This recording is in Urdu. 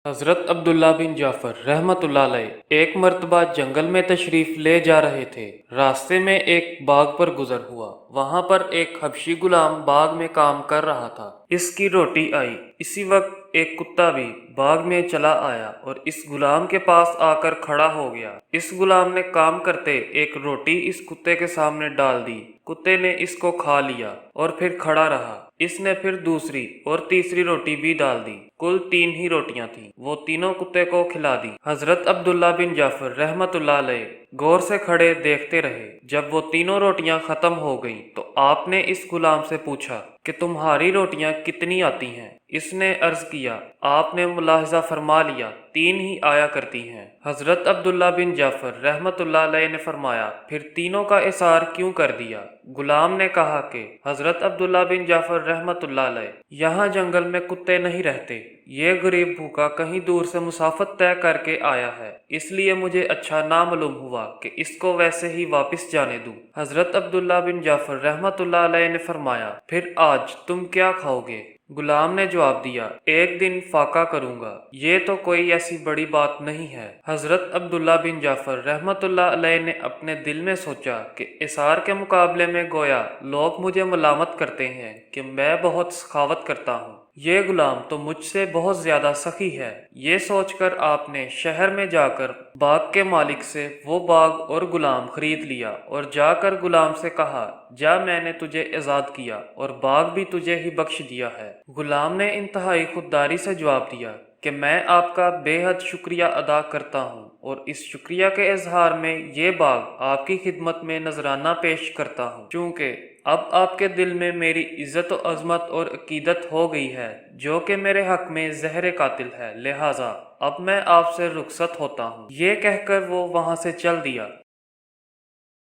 حضرت عبداللہ بن جعفر رحمۃ اللہ علیہ ایک مرتبہ جنگل میں تشریف لے جا رہے تھے۔ راستے میں ایک باغ پر گزر ہوا۔ وہاں پر ایک حبشی غلام باغ میں کام کر رہا تھا۔ اس کی روٹی آئی۔ اسی وقت ایک کتا بھی باغ میں چلا آیا اور اس غلام کے پاس آ کر کھڑا ہو گیا۔ اس غلام نے کام کرتے ایک روٹی اس کتے کے سامنے ڈال دی۔ کتے نے اس کو کھا لیا اور پھر کھڑا رہا۔ اس نے پھر دوسری اور تیسری روٹی بھی ڈال دی۔ کل 3 ہی روٹیاں تھیں۔ وہ تینوں کتے کو کھلا دی۔ حضرت عبداللہ بن جعفر رحمۃ اللہ علیہ غور سے کھڑے دیکھتے رہے۔ جب وہ تینوں روٹیاں ختم ہو گئیں تو آپ نے اس غلام سے پوچھا کہ تمہاری روٹیاں کتنی آتی ہیں؟ اس نے عرض کیا، آپ نے ملاحظہ فرما لیا 3 ہی آیا کرتی ہیں۔ حضرت عبداللہ بن جعفر رحمۃ اللہ علیہ نے فرمایا، پھر تینوں کا احصار کیوں کر دیا؟ غلام نے کہا کہ حضرت عبداللہ بن جعفر رحمۃ اللہ علیہ، یہاں جنگل میں کتے نہیں رہتے۔ یہ غریب بھوکا کہیں دور سے مسافت طے کر کے آیا ہے، اس لیے مجھے اچھا نہ معلوم ہوا کہ اس کو ویسے ہی واپس جانے دوں۔ حضرت عبداللہ بن جعفر رحمۃ اللہ علیہ نے فرمایا، پھر آج تم کیا کھاؤ گے؟ غلام نے جواب دیا، ایک دن فاقہ کروں گا، یہ تو کوئی ایسی بڑی بات نہیں ہے۔ حضرت عبداللہ بن جعفر رحمۃ اللہ علیہ نے اپنے دل میں سوچا کہ اثار کے مقابلے میں گویا لوگ مجھے ملامت کرتے ہیں کہ میں بہت سخاوت کرتا ہوں، یہ غلام تو مجھ سے بہت زیادہ سخی ہے۔ یہ سوچ کر آپ نے شہر میں جا کر باغ کے مالک سے وہ باغ اور غلام خرید لیا اور جا کر غلام سے کہا، جا، میں نے تجھے آزاد کیا اور باغ بھی تجھے ہی بخش دیا ہے۔ غلام نے انتہائی خودداری سے جواب دیا کہ میں آپ کا بے حد شکریہ ادا کرتا ہوں اور اس شکریہ کے اظہار میں یہ باغ آپ کی خدمت میں نذرانہ پیش کرتا ہوں، چونکہ اب آپ کے دل میں میری عزت و عظمت اور عقیدت ہو گئی ہے جو کہ میرے حق میں زہر قاتل ہے، لہٰذا اب میں آپ سے رخصت ہوتا ہوں۔ یہ کہہ کر وہ وہاں سے چل دیا۔